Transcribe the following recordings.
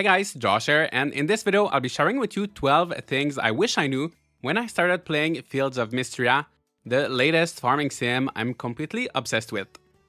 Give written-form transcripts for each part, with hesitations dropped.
Hey guys, Josh here, and in this video I'll be sharing with you 12 things I wish I knew when I started playing Fields of Mistria, the latest farming sim I'm completely obsessed with.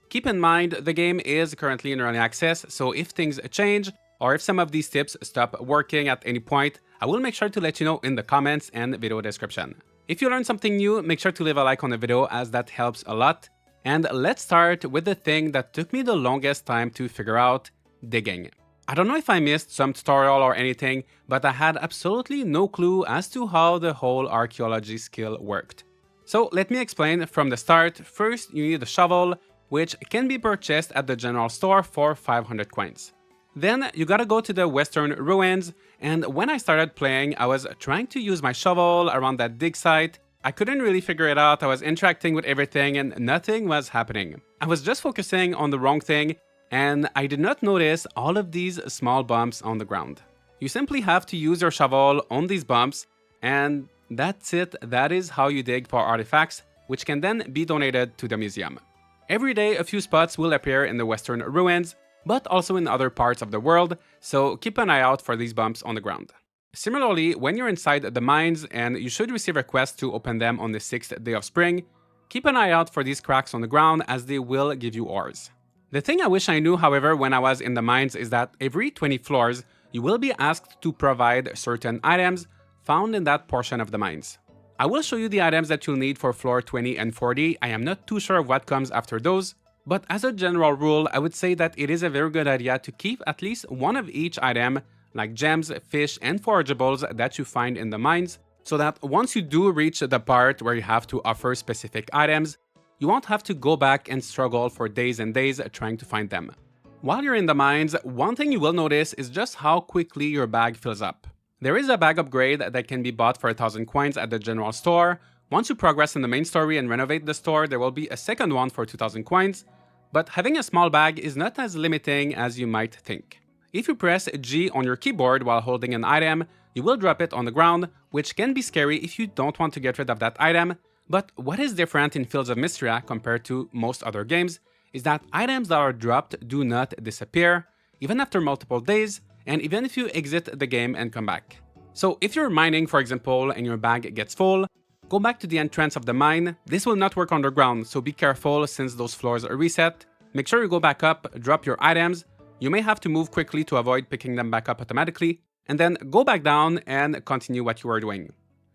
Keep in mind, the game is currently in early access, so if things change, or if some of these tips stop working at any point, I will make sure to let you know in the comments and video description. If you learned something new, make sure to leave a like on the video as that helps a lot. And let's start with the thing that took me the longest time to figure out, digging. I don't know if I missed some tutorial or anything, but I had absolutely no clue as to how the whole archaeology skill worked. So let me explain from the start. First, you need a shovel, which can be purchased at the general store for 500 coins. Then you gotta go to the western ruins, and when I started playing, I was trying to use my shovel around that dig site. I couldn't really figure it out. I was interacting with everything and nothing was happening. I was just focusing on the wrong thing, and I did not notice all of these small bumps on the ground. You simply have to use your shovel on these bumps, and that's it. That is how you dig for artifacts, which can then be donated to the museum. Every day, a few spots will appear in the western ruins, but also in other parts of the world, so keep an eye out for these bumps on the ground. Similarly, when you're inside the mines and you should receive a quest to open them on the 6th day of spring, keep an eye out for these cracks on the ground as they will give you ores. The thing I wish I knew, however, when I was in the mines is that every 20 floors, you will be asked to provide certain items found in that portion of the mines. I will show you the items that you'll need for floor 20 and 40. I am not too sure of what comes after those, but as a general rule, I would say that it is a very good idea to keep at least one of each item, like gems, fish, and forageables that you find in the mines, so that once you do reach the part where you have to offer specific items, you won't have to go back and struggle for days and days trying to find them. While you're in the mines, one thing you will notice is just how quickly your bag fills up. There is a bag upgrade that can be bought for 1000 coins at the general store. Once you progress in the main story and renovate the store, there will be a second one for 2000 coins, but having a small bag is not as limiting as you might think. If you press G on your keyboard while holding an item, you will drop it on the ground, which can be scary if you don't want to get rid of that item. But what is different in Fields of Mistria compared to most other games is that items that are dropped do not disappear, even after multiple days, and even if you exit the game and come back. So if you're mining, for example, and your bag gets full, go back to the entrance of the mine. This will not work underground, so be careful since those floors are reset. Make sure you go back up, drop your items. You may have to move quickly to avoid picking them back up automatically, and then go back down and continue what you are doing.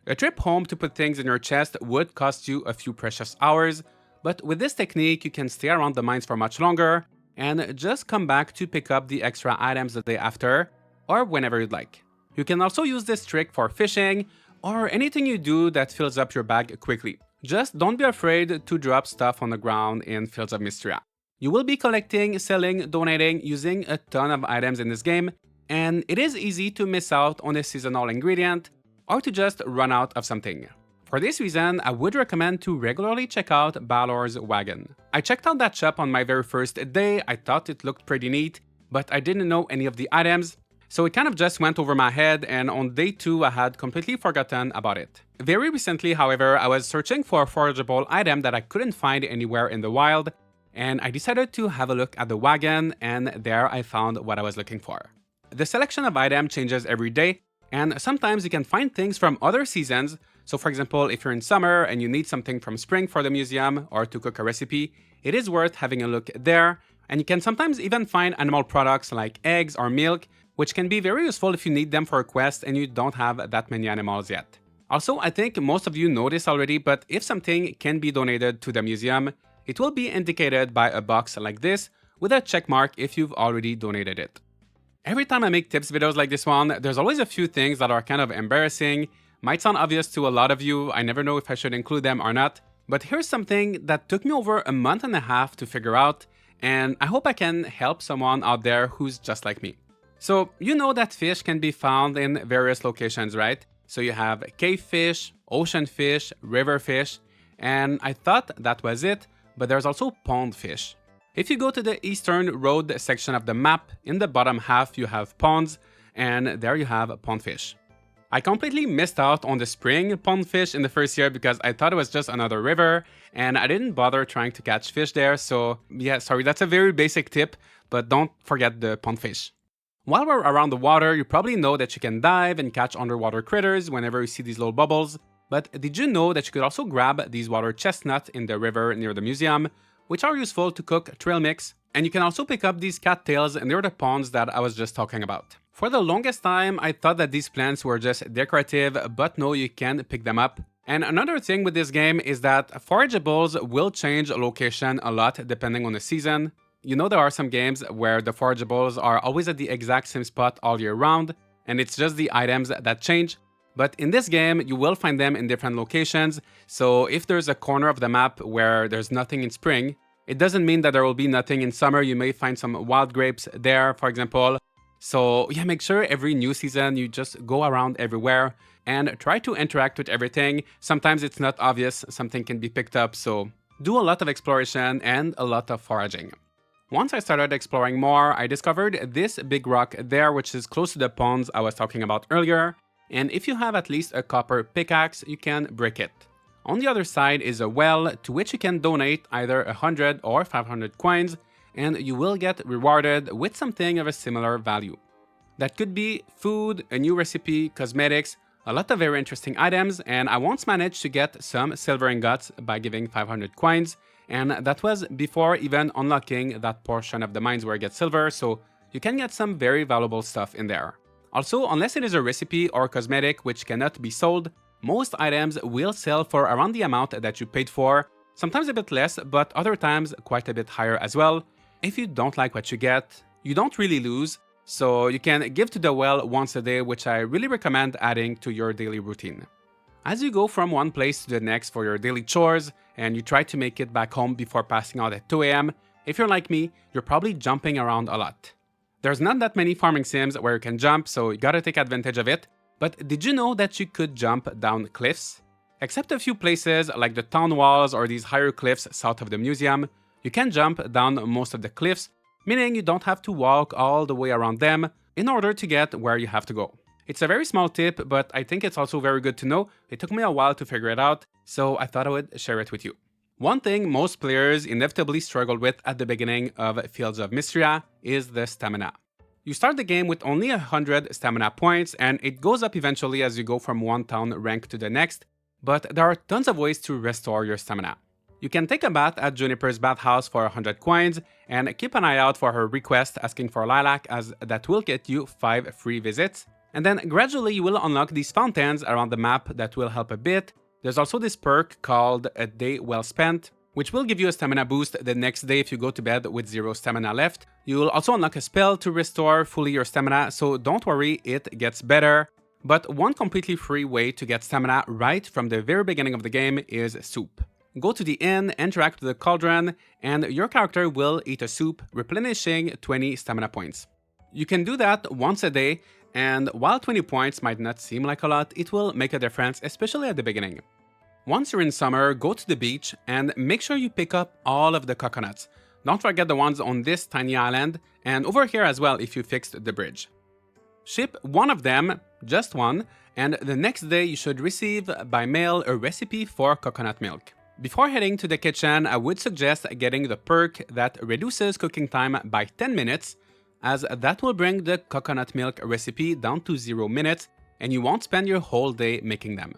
A trip home to put things in your chest would cost you a few precious hours, but with this technique you can stay around the mines for much longer and just come back to pick up the extra items the day after, or whenever you'd like. You can also use this trick for fishing, or anything you do that fills up your bag quickly. Just don't be afraid to drop stuff on the ground in Fields of Mistria. You will be collecting, selling, donating, using a ton of items in this game, and it is easy to miss out on a seasonal ingredient, or to just run out of something. For this reason, I would recommend to regularly check out Balor's Wagon. I checked out that shop on my very first day. I thought it looked pretty neat, but I didn't know any of the items, so it kind of just went over my head, and on day 2 I had completely forgotten about it. Very recently, however, I was searching for a forageable item that I couldn't find anywhere in the wild, and I decided to have a look at the wagon, and there I found what I was looking for. The selection of items changes every day, and sometimes you can find things from other seasons. So for example, if you're in summer and you need something from spring for the museum or to cook a recipe, it is worth having a look there. And you can sometimes even find animal products like eggs or milk, which can be very useful if you need them for a quest and you don't have that many animals yet. Also, I think most of you know this already, but if something can be donated to the museum, it will be indicated by a box like this with a check mark if you've already donated it. Every time I make tips videos like this one, there's always a few things that are kind of embarrassing. Might sound obvious to a lot of you. I never know if I should include them or not. But here's something that took me over a month and a half to figure out, and I hope I can help someone out there who's just like me. So you know that fish can be found in various locations, right? So you have cave fish, ocean fish, river fish, and I thought that was it, but there's also pond fish. If you go to the Eastern Road section of the map, in the bottom half you have ponds, and there you have pondfish. I completely missed out on the spring pondfish in the first year because I thought it was just another river, and I didn't bother trying to catch fish there, so yeah, sorry, that's a very basic tip, but don't forget the pondfish. While we're around the water, you probably know that you can dive and catch underwater critters whenever you see these little bubbles, but did you know that you could also grab these water chestnuts in the river near the museum, which are useful to cook trail mix, and you can also pick up these cattails near the ponds that I was just talking about. For the longest time, I thought that these plants were just decorative, but no, you can pick them up. And another thing with this game is that forageables will change location a lot depending on the season. You know, there are some games where the forageables are always at the exact same spot all year round, and it's just the items that change. But in this game, you will find them in different locations, so if there's a corner of the map where there's nothing in spring, it doesn't mean that there will be nothing in summer. You may find some wild grapes there, for example. So yeah, make sure every new season you just go around everywhere and try to interact with everything. Sometimes it's not obvious, something can be picked up, so do a lot of exploration and a lot of foraging. Once I started exploring more, I discovered this big rock there, which is close to the ponds I was talking about earlier. And if you have at least a copper pickaxe, you can break it. On the other side is a well to which you can donate either 100 or 500 coins, and you will get rewarded with something of a similar value. That could be food, a new recipe, cosmetics, a lot of very interesting items, and I once managed to get some silver ingots by giving 500 coins, and that was before even unlocking that portion of the mines where I get silver, so you can get some very valuable stuff in there. Also, unless it is a recipe or cosmetic which cannot be sold, most items will sell for around the amount that you paid for, sometimes a bit less, but other times quite a bit higher as well. If you don't like what you get, you don't really lose, so you can give to the well once a day, which I really recommend adding to your daily routine. As you go from one place to the next for your daily chores, and you try to make it back home before passing out at 2 AM, if you're like me, you're probably jumping around a lot. There's not that many farming sims where you can jump, so you gotta take advantage of it. But did you know that you could jump down cliffs? Except a few places like the town walls or these higher cliffs south of the museum, you can jump down most of the cliffs, meaning you don't have to walk all the way around them in order to get where you have to go. It's a very small tip, but I think it's also very good to know. It took me a while to figure it out, so I thought I would share it with you. One thing most players inevitably struggle with at the beginning of Fields of Mistria is the stamina. You start the game with only 100 stamina points, and it goes up eventually as you go from one town rank to the next, but there are tons of ways to restore your stamina. You can take a bath at Juniper's bathhouse for 100 coins, and keep an eye out for her request asking for Lilac, as that will get you 5 free visits. And then gradually you will unlock these fountains around the map that will help a bit. There's also this perk called A Day Well Spent, which will give you a stamina boost the next day if you go to bed with 0 stamina left. You will also unlock a spell to restore fully your stamina, so don't worry, it gets better. But one completely free way to get stamina right from the very beginning of the game is soup. Go to the inn, interact with the cauldron, and your character will eat a soup, replenishing 20 stamina points. You can do that once a day, and while 20 points might not seem like a lot, it will make a difference, especially at the beginning. Once you're in summer, go to the beach and make sure you pick up all of the coconuts. Don't forget the ones on this tiny island, and over here as well if you fixed the bridge. Ship one of them, just one, and the next day you should receive by mail a recipe for coconut milk. Before heading to the kitchen, I would suggest getting the perk that reduces cooking time by 10 minutes, as that will bring the coconut milk recipe down to 0 minutes, and you won't spend your whole day making them.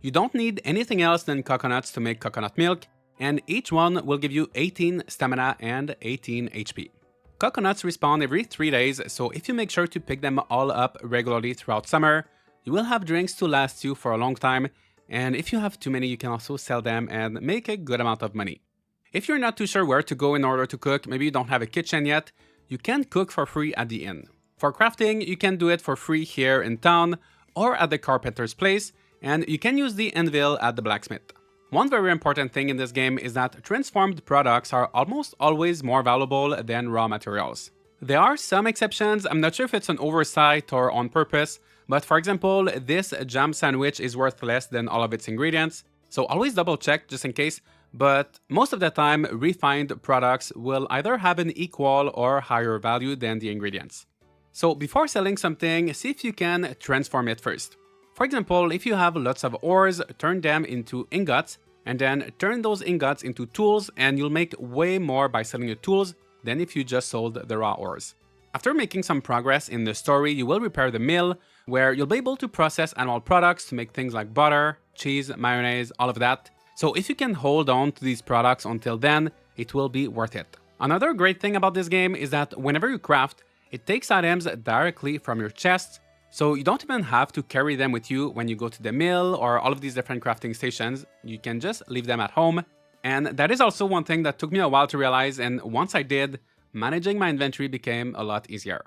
You don't need anything else than coconuts to make coconut milk, and each one will give you 18 stamina and 18 HP. Coconuts respawn every 3 days, so if you make sure to pick them all up regularly throughout summer, you will have drinks to last you for a long time, and if you have too many, you can also sell them and make a good amount of money. If you're not too sure where to go in order to cook, maybe you don't have a kitchen yet, you can cook for free at the inn. For crafting, you can do it for free here in town or at the carpenter's place, and you can use the anvil at the blacksmith. One very important thing in this game is that transformed products are almost always more valuable than raw materials. There are some exceptions, I'm not sure if it's an oversight or on purpose, but for example, this jam sandwich is worth less than all of its ingredients, so always double check just in case, but most of the time, refined products will either have an equal or higher value than the ingredients. So before selling something, see if you can transform it first. For example, if you have lots of ores, turn them into ingots, and then turn those ingots into tools, and you'll make way more by selling the tools than if you just sold the raw ores. After making some progress in the story, you will repair the mill, where you'll be able to process animal products to make things like butter, cheese, mayonnaise, all of that. So if you can hold on to these products until then, it will be worth it. Another great thing about this game is that whenever you craft, it takes items directly from your chests, so you don't even have to carry them with you when you go to the mill or all of these different crafting stations. You can just leave them at home. And that is also one thing that took me a while to realize, and once I did, managing my inventory became a lot easier.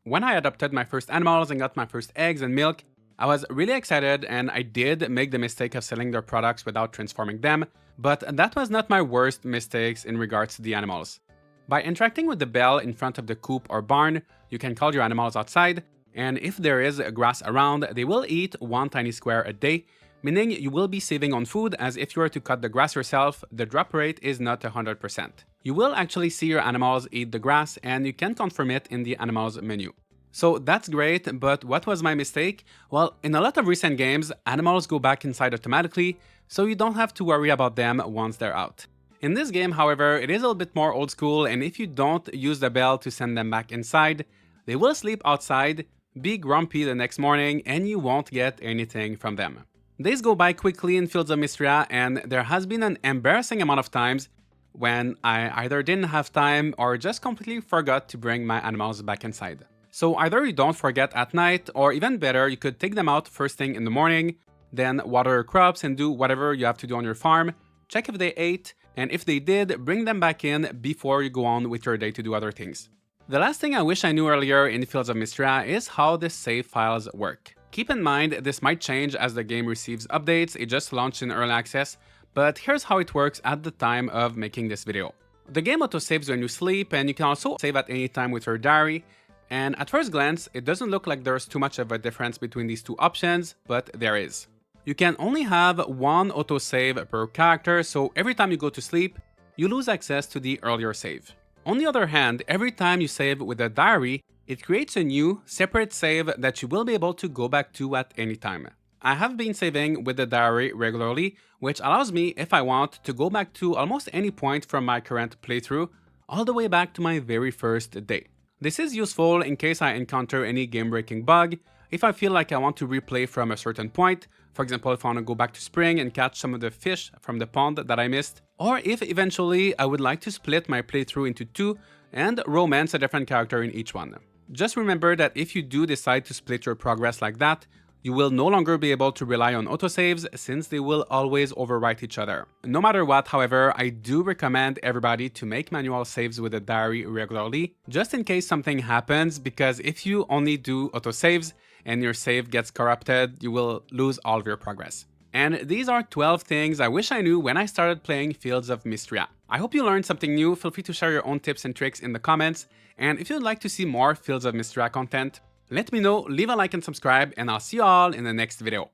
When I adopted my first animals and got my first eggs and milk, I was really excited, and I did make the mistake of selling their products without transforming them, but that was not my worst mistakes in regards to the animals. By interacting with the bell in front of the coop or barn, you can call your animals outside, and if there is grass around, they will eat one tiny square a day, meaning you will be saving on food, as if you were to cut the grass yourself, the drop rate is not 100%. You will actually see your animals eat the grass, and you can confirm it in the animals menu. So that's great, but what was my mistake? Well, in a lot of recent games, animals go back inside automatically, so you don't have to worry about them once they're out. In this game, however, it is a little bit more old school, and if you don't use the bell to send them back inside, they will sleep outside, be grumpy the next morning, and you won't get anything from them. Days go by quickly in Fields of Mistria, and there has been an embarrassing amount of times when I either didn't have time or just completely forgot to bring my animals back inside. So either you don't forget at night, or even better, you could take them out first thing in the morning, then water your crops and do whatever you have to do on your farm, check if they ate, and if they did, bring them back in before you go on with your day to do other things. The last thing I wish I knew earlier in Fields of Mistria is how the save files work. Keep in mind, this might change as the game receives updates. It just launched in early access, but here's how it works at the time of making this video. The game autosaves when you sleep, and you can also save at any time with your diary. And at first glance, it doesn't look like there's too much of a difference between these two options, but there is. You can only have one autosave per character, so every time you go to sleep, you lose access to the earlier save. On the other hand, every time you save with a diary, it creates a new, separate save that you will be able to go back to at any time. I have been saving with the diary regularly, which allows me, if I want, to go back to almost any point from my current playthrough, all the way back to my very first day. This is useful in case I encounter any game-breaking bug, if I feel like I want to replay from a certain point, for example if I want to go back to spring and catch some of the fish from the pond that I missed, or if eventually I would like to split my playthrough into two and romance a different character in each one. Just remember that if you do decide to split your progress like that, you will no longer be able to rely on autosaves, since they will always overwrite each other. No matter what, however, I do recommend everybody to make manual saves with a diary regularly, just in case something happens, because if you only do autosaves and your save gets corrupted, you will lose all of your progress. And these are 12 things I wish I knew when I started playing Fields of Mistria. I hope you learned something new. Feel free to share your own tips and tricks in the comments, and if you'd like to see more Fields of Mistria content, let me know, leave a like and subscribe, and I'll see you all in the next video.